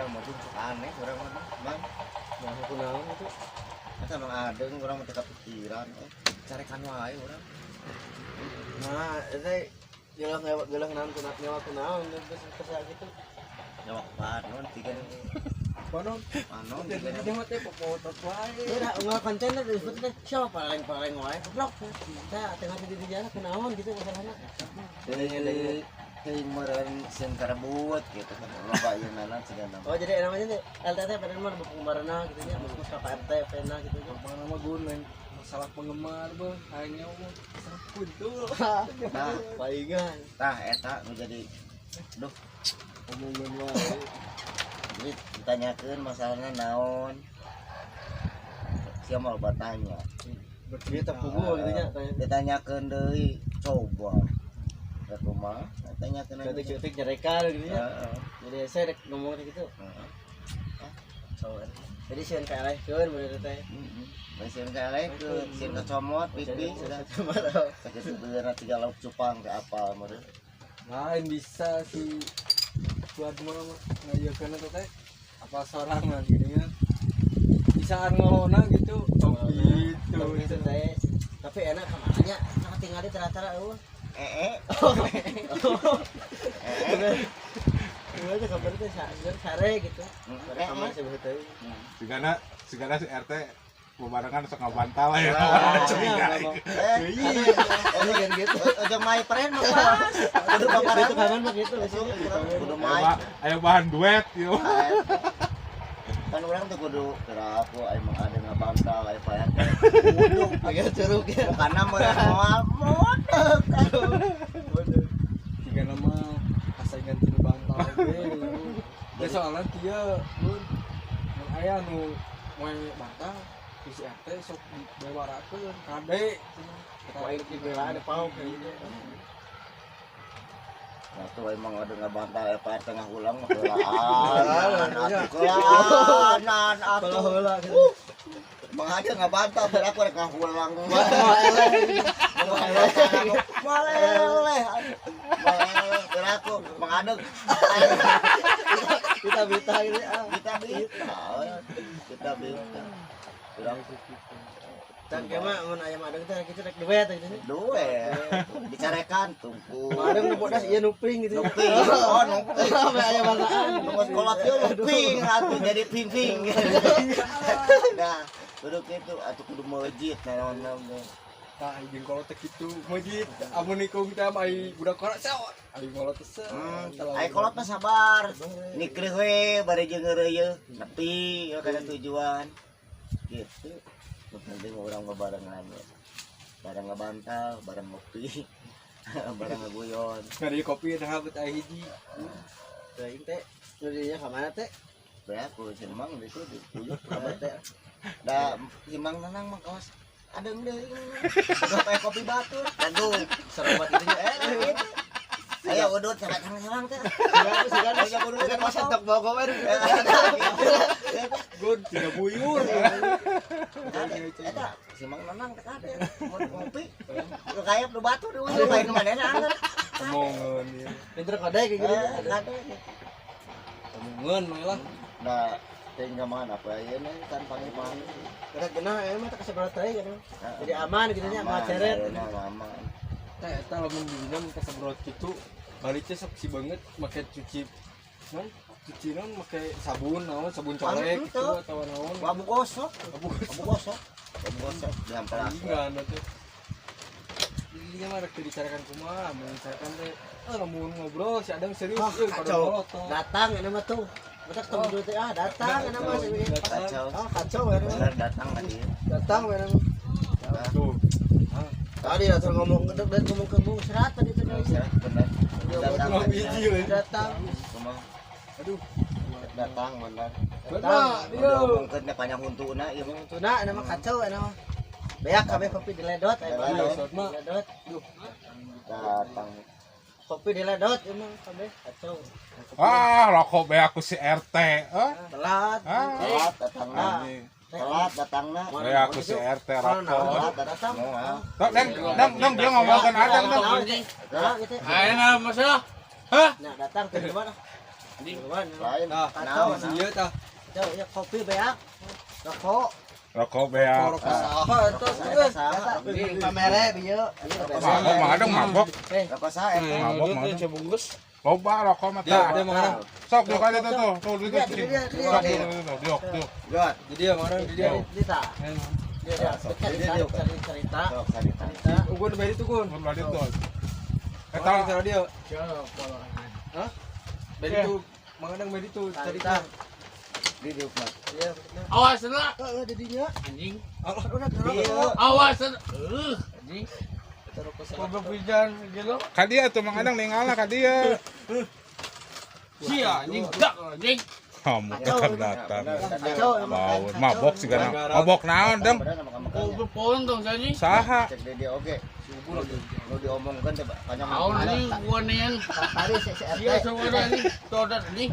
orang mau tuh aneh orang mah bang Nah, aku naon itu. masa emang ada orang mau kepikiran carikan wae orang Nah, itu gelang naon kunat nyawa kunaon geus gitu. jawab panon tiga Panon. panon Jadi tiga dia mah teh foto wae. Udah enggak konten teh disebut teh siapa paling wae goblok. Tah tengah di jalan kunaon gitu masalahna. dari meren sen karabut gitu kan loba ieu nanan sigana Oh, jadi namanya teh LTT pada mah penggemarna gitu nya, masuk ke RT pena gitu nya. Mana mah gun lain masalah penggemar bang, hanya mah masalah kuntul. nah Palingan. tah eta nu jadi duh Omongan wae. jadi ditanyakeun masalahnya naon siapa mau bertanya Bercerita pugu gitu nya tanya. ditanyakeun deui coba ke rumah ditanyakeun Ketik-ketik jereka gitu nya. Jadi saya rek ngomong gitu. Jadi sieun kaelehkeun bener teh. mesin kayak ke mesin kecomot pipi sudah sakit bener tiga lauk cupang ke apa meureun Lain bisa si buat mah ngajakeun eta teh apa sorangan gini kan. Bisaan ngelona gitu. Gitu gitu teh. Tapi enak kamarnya, nah tinggal di tara-tara eueuh. Gimana tuh kabar teh sare gitu. Kamar sebut teh. Sigana si RT bebarengan sok ngabantal ya. Ini kan gitu. aja my friend mah pas kudu Itu paparan kaman mah gitu biasanya. kudu my Ayo bahan duet yuk. kan orang tuh kudu kira aku emang ada ngabantal aya payah Kudu agak curug ya. karena moal modek Tiga nama pasangan tinu bantal ge. Ya soalnya dia mun aya nu moe bantal si RT sok dibewarakeun kade. Poin dibela ada pau kayak gitu. nah tuh emang ada ngabantal aya payah tengah ulang mah keulaan atuh Heula gitu. emang aja ngabantal biar aku rek ngahulang maleleh biar aku mengadeg Kita bita gitu. kita bita bilang Can kema mun aya madeng teh kita rek duet gitu nya. duwe dicarekan tungku Madeng nu bodas ieu nuping gitu. nuping oh nuping Sampai aya bangsaan. nunggu kolot ieu nuping atuh jadi ping-ping nah duduk itu atuh kudu masjid naon-naon Tah jeung kolot teh kitu masjid amun nikung teh ai budak kolot seot. Ai kolot teh seot. ai kolot mah sabar nikreuh we bari jeung ngeureuyeuh nepi kana tujuan gitu penting orang barengan ya bareng ngabantal bareng ngopi bareng ngaguyon Ngari kopi teh habet ai hiji. Teuing teh nu dinya ka mana teh? ya aku simang itu dipuyuk abad teh da simang nanang mah kaos adeng deui udah kopi batur aduh Serobat gitu nya. ayo udut sareng-sareng teh Sigan aja kudu kan masa tok bogo we. Gun tina buyur. eta simang nanang teh kade mun ngopi lu kayap lu batur di ujung lain manehna anggar Omongan ya. Pinter kade kayak gitu. kade Omongan we lah. da tinggal mana apa ya nih kan panggil Kada genah emang tak seberat teh gitu. Jadi aman gitu nya, mah ceret. aman Teh eta lamun dina mun kasabrot kitu balik teh sok si banget make cuci non cuci non make sabun naon sabun colek gitu atau naon abu gosok abu abu gosok dihampar ingan teh dia mah rek dibicarakan kumaha membicarakan teh lamun ngobrol si adang serius Oh, ieu pada kacau. molotov Datang ini mah tuh. Betak tong dulu teh datang ini mah sih. kacau Oh, kacau ya. bener datang tadi Datang ya. tuh Tadi datang ngomong gedek dan ngomong ke serat tadi tuh guys. bener datang cuma biji we Datang. cuma aduh datang bener benar udah ngomongkeun panjang huntuna ieu mah Tuna ini mah kacau ini mah. Beak kabeh kopi diledot Diledot mah. Diledot. datang Kopi diledot emang kabeh kacau. Rokok be aku si RT. Telat. telat datangna Anjing. telat datangna Be aku si RT rokok. telat datang Tok, deng dia ngomongkeun adang dong. Nah, gitu. ayeuna masalah Nah, datang tuh gimana? Lain. Nah, Naon? si ieu tah. Jauh ya kopi beak. Rokok. Rokok beak. Rokok saha eta geus. Pamere bieu. Mabok mah ada mabok. Rokok saha eta? Mabok mah ada. Loba rokok mah Dia tah. dia mana? Sok diuk aja tuh tuh. Tuh diuk. Dia. Sok diuk. Got. Di dia mana? Di dia. Dita. Dia cerita. Sok sarita. Ugun bari tuh gun. Mun balik tuh. Eta Eta cara dia. Hah? Bari tuh mengadang bari tuh cerita. Di diuk mah. Awas na. Didinya. Anjing. Dieu. Awas na. Anjing. Goblok pisan gitu. ka dia tuh mengadang ningalna ka dia. Sia anjing. Dak anjing. Kamu kan datang. Kacau emang. Bawa mabok sih kan. Mabok naon dong? Kau pohon dong anjing. Saha? Cek dia oge. Lu diomongkeun teh banyak Naon anjing gua nian. Tadi CRT. Sia saudara anjing. Todat anjing.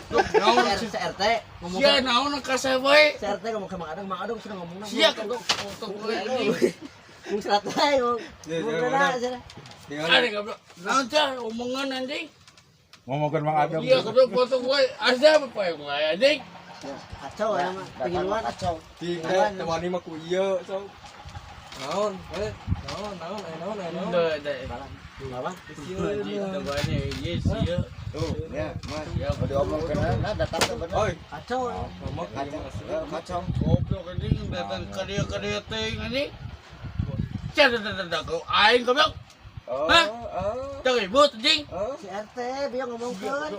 Tuh naon CRT ngomong. sia naon ka sawe. CRT ngomong sama Mang Adang sudah ngomong. Sia ka foto gue anjing. Mung serat wae ngomong. Ada goblok. Naon cah omongan anjing. Ngomongkeun Mang Adam. Iya goblok foto gue. Asa apa ya gue anjing. Kacau ya mah. Pengiluan. kacau. Di temani mah ku ieu so. Naon? Naon. Bawah. Anjing tebane ieu sia. Tuh, ya, mah. Ya Mau diomongkeun nah datang teh bener. Oi, Kacau. ngomong Kacau. Goblok anjing datang ke dia teh anjing. Sia dah kau aing goblok. Hah? Teu ribut anjing. CRT biar ngomongkeun.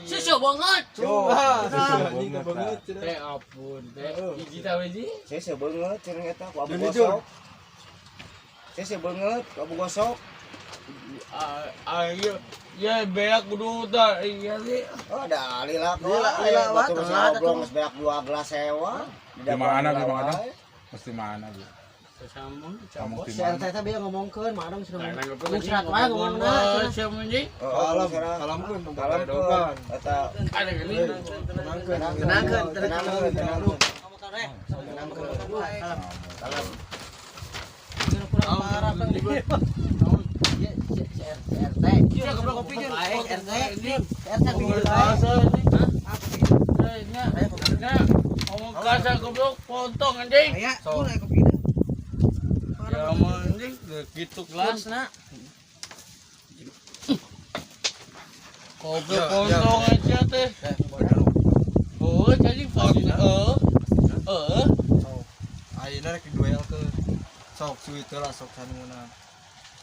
Sisyo banget. Coba. Anjing banget. Teh ampun teh. Hiji tahu hiji. Saya sebeungeut cenah eta ku Abu Dulu, Gosok. Saya sebeungeut ku Abu Gosok. Ayo ya beak kudu tah iya sih. Oh, ada lila kok. Lila, Batu wat, masih ada ngobrol tuh. geus beak 2 gelas sewa. Di mana di mana? Mesti mana dia? Sambung Kamu di CRT mana? teh biar ngomongkeun Mang Adang sudah ngomong. Karena Mung serat wae ngomongna. siapa anjing? Kalamkeun Kalam dogan. eta Ada gini. Tenangkeun. tenangkeun. Kalam. CRT. Iya goblok kopi kan. CRT. CRT pinggir wae. Asa anjing. Nya ngomong kasar goblok potong anjing. Aya, So. mulai kopi dah. Ya mah anjing gitu kelas. Kopi potong aja teh. Oh, jadi potong. Ayeuna rek diduel ke sok suwi teh lah sok sanuna.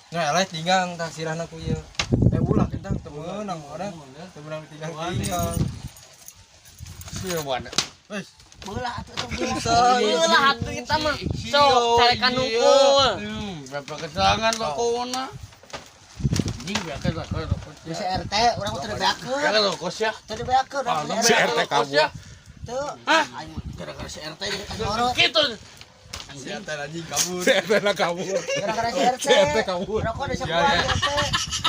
Nah, eleh tinggang tah sirahna ku ieu. Ulah kita temen nang orang temenang tinggang. Sia wana. Wes, Belah atuh Belah atuh kita mah. Sok carekan nungkul. Berapa kesangan lo kona. Anjing biar ke di CRT urang teu beakeun. Ya lo kos ya. Teu beakeun urang Si RT kabur. Teu. Hah? Aing gara-gara CRT jadi kantorot. Gitu. anjing anjing kabur. CRT lah kabur. Gara-gara CRT. CRT kabur. Rokok di sekolah CRT.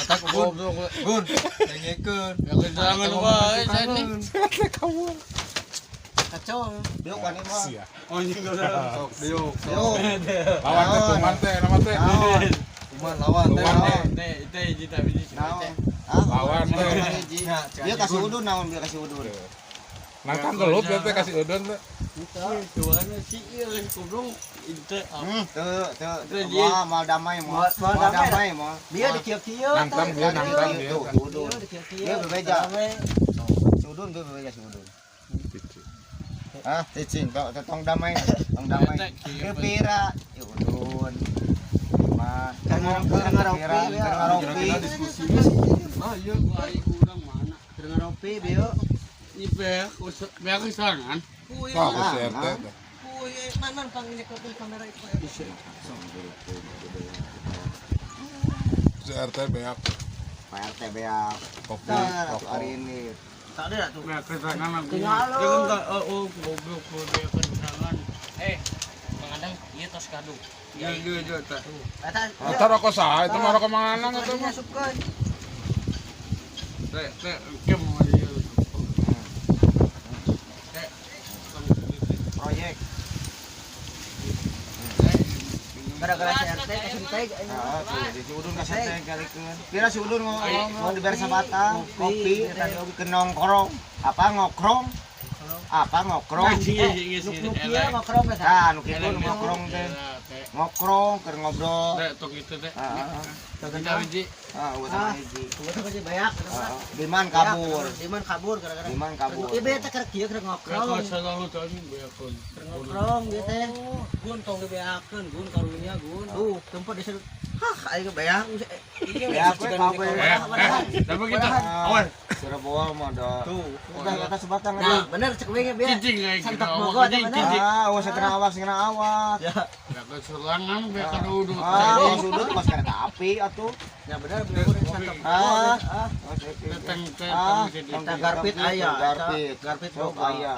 Kata ku gun, dengekeun. Ya kesangan wae sini. CRT kabur. Kacau. Diuk kan mah. Sia. Anjing sok diuk. Lawan teh tuman teh nama teh. Kuman lawan teh. Tuman Teh hiji tapi hiji. Naon? Lawan teh. Dia kasih udun naon dia kasih udun. Nang tanggelup dia teh kasih udun teh. Tuannya si ieu kudu inte Teu mal damai mal damai mal. Dia dikieu-kieu. Nangtang dia nangtang dia. Udun. Dikieu-kieu. Dia berbeda. Si udun dia berbeda si udun. Ah, cicing tong damai. Dia pira, ya udun. Mah, Kira-kira diskusi. ah iya aing urang mana. Dengan ropi bio. Ini beak kesangan. Wah, ku CRT teh. Mana panggilnya ke kamera itu. CRT beak PRT beak. kopi Nah, rokok. hari ini. Tak ada tuh. Beak kesangan aku. Tinggal lo. Jangan enggak goblok beak kesangan. Mengadang iya tos kado. Ya iya tak. Kata Eta rokok saha itu mah rokok manganang eta mah. masukkan. Teh kem dia. Proyek. Gara-gara CRT teh kasih teh. Ah, tuh, di si Udun kasih teh galikeun. Kira si Udun mau dibere sabatang, kopi, tadi oge ke nongkrong. Apa ngokrong? Apa ngokrong? Nukia ngokrong teh. Nah, nu kitu nu ngokrong teh. Ngokrong keur ngobrol. Teh tok itu teh. Heeh. Kita hiji. Udah sama hiji. Gua tuh kasih banyak. Diman kabur. Diman kabur gara-gara. Diman kabur. Ieu beta keur kieu keur Kalau ngokrong. selalu tadi beakon. Ngokrong gitu teh. Gun tong dibeakeun, gun karunya gun. Tuh, tempat di situ. Hah, aing beak. Ya aku kabur. Tapi kita awan. Cirebon mah da. Tuh. Udah kata sebatang Nah, aja. bener cek we ge biar. Cicing aing Santak kita Bogor cicing, bener. cicing. Ah, usah kena awak, sing kena awak. Ya, Beakon serangan beakon udut. Ah, kalau sudut pas kereta api atuh. ya bener bener santak Bogor. Ah. Datang teh Ah, Kita garpit aya. Garpit. Garpit Sok boga. aya.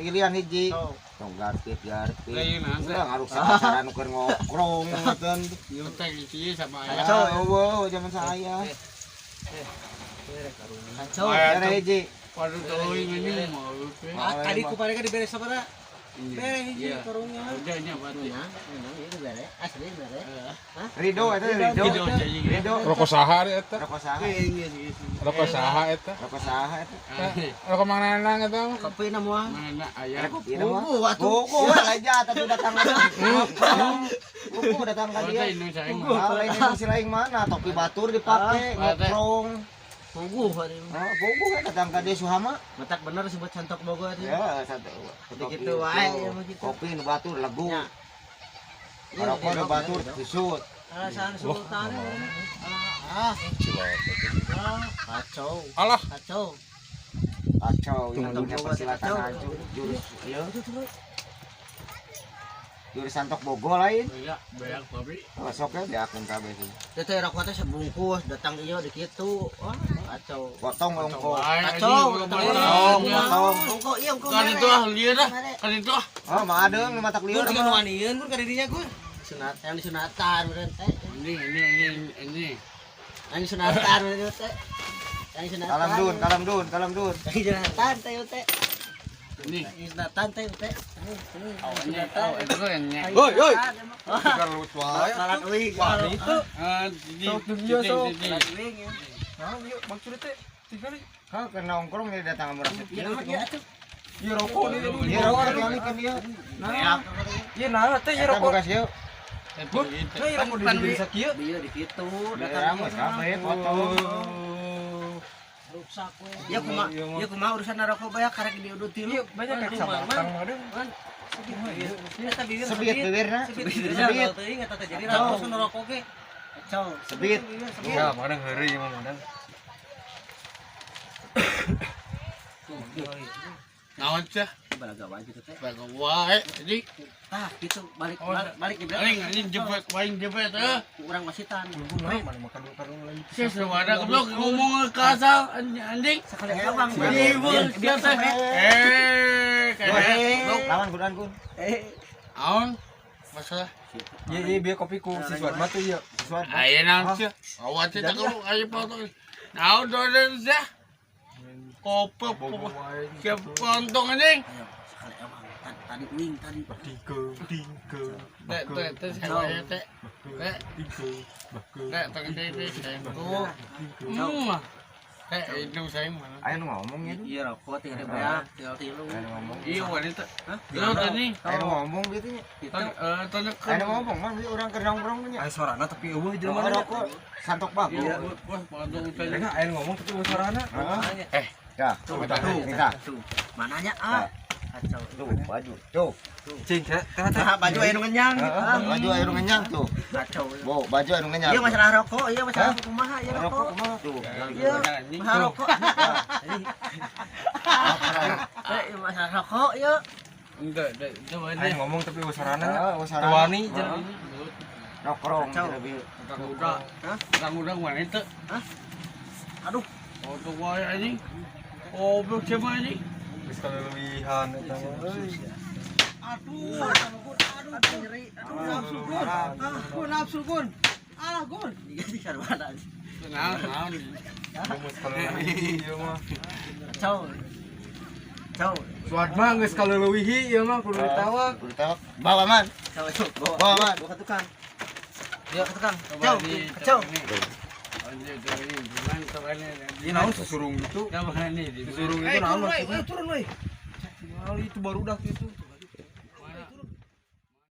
Ilian hiji. Tuh. Tong garpit. Lain asa. Udah ngaruh cara nu keur ngokrong ngoten. Ieu teh ieu sama Kacau. aya. Ah, eueuh zaman saya. Kacau. Ada hiji. Padu teuing ini mau teh. Tadi ku pareka dibere sabaraha? Bere hiji Iya. karungnya. Udah nya berarti. Nah, memang itu bere. Asli bere. Rido eta Rido. Rido jadi. Rido. Rokok saha ari eta? Rokok saha? Rokok saha eta? Rokok saha eta? Rokok manehna eta? Kopi na moal. Mana aya? Kopi mah. Buku atuh. Buku aja tapi datang aja. Buku datang ka Oh, dia. teh nu saeng. Ah, lain itu lain mana? Topi batur dipake, Ah, ada. ngokrong. Buku hari. Ah, buku kan datang ka dia Suhama. Matak bener disebut santok Bogor itu. Ya, satu. Jadi gitu wae ya mah gitu. Kopi nu batur legu. Ya. Rokok nu batur disut. Alasan sultan. Kacau. Alah, Kacau. Kacau, yang Santok dunia Bogor persilatan kacau. hancur. Jurus, iya. Jurus Santok Bogor lain. Ya, beak tapi. Besoknya diakun kabeh sih. Itu rokok teh sebungkus datang ieu di kitu. Wah, kacau. Potong ongko. Kacau. Potong. Ongko ieu ongko. Kan itu ah lieu dah. Kan itu ah. Oh, mah ada yang matak liur. Gun kan wanieun gun ka dirinya gun. Sunat yang disunatan beureun teh. Ini. Yang disunatan beureun teh. Yang disunatan. Kalem dun. Yang disunatan teh ieu teh. Ini. Yang disunatan teh ieu teh. Ini. Oh, itu kan nya. Woi, woi. Salat lucu wae. uing. Itu. Ah, di. Dia sok. Salat uing ya. Nah, ieu maksudnya teh tinggal Kau kena ongkrong dia datang murah. Iya mah dia atuh. ieu rokok nih. Dia rokok kali kan dia. Ieu nah teh ieu Kita rokok. bekas yuk. Itu itu. Nah, ieu rokok di diri sakieu. Dia di kitu Datang datang kabeh potong. rusak we. Ya kumaha urusan rokok bae karek diudut tilu. Ieu banyak kayak sabatang mah deh. Sebit bibirna. Sebit teuing eta teh jadi rokok rokok ge. Kacau. Sebit. Ya, madang heureuy mah madang. Naon cah? Balaga wae gitu teh. Baga wae. Jadi Tah gitu balik ibrah. paling anjing jepet paling jepet Urang wasitan. Mana makan karung lagi. Sia ada goblok ngomong ke asal anjing. Sekali abang. Dia teh. Kayak Lawan gudan kun. naon? Masalah. Iya, biar kopi ku si Suat mah tuh ieu. Aya naon sih? Awat teh kalau aya foto. Naon dolen sih? Kopi siap pontong anjing. Sekali abang. Tadi uing tadi. Tingke. Teh saya teh. Teh sengko. Itu saya mana? Ayo nu ngomong ya. Iya rokok teh ada banyak tilu. Ayo ngomong. Iya wanita. Iya tadi. Ayo ngomong gitu nya. Tanya Ayo ngomong mah ieu urang keur nongkrong nya. Aya sorana tapi eueuh Jelema jelema rokok santok bagus. Iya, wah pada utang. Mereka aya ngomong tapi eueuh sorana. Heeh. Ya, minta. Tuh. Mananya ah. Kacau. Tuh, baju. Tuh. Cing, teh Nah, baju aya nu ngenyang. Baju aya nu ngenyang tuh. Kacau. Bo, baju aya nu ngenyang. Iya masalah rokok, iya masalah kumaha ya Rokok rokok. kumaha tuh. Iya, masalah rokok. Iya masalah rokok ya. Enggak, itu aya ini. ngomong tapi eueuh sorana. Ah, usara. Tewani jeung Nongkrong Kacau. lebih. Udang wanita. Aduh, Untuk wae anjing. Oh, belum siapa anjing? geus kaleuwihan eta mah. aduh, aduh nyeri. Aduh, nafsu gun. Alah gun. Jadi sarwana. Naon. Geus kaleuwihi ieu mah. Kacau. Kacau. Suat mah geus kaleuwihi ieu mah kudu ditawak. Udah tahu. Bawa man. Kacau. Bawa man. Bawa tukang. Dia ketekan. Coba Kacau. di Kacau. Anjir ini mantap ini. Ini naon sesurung gitu. Coba ini. Sesurung itu naon maksudnya? Turun, woi. Kali itu baru dah gitu.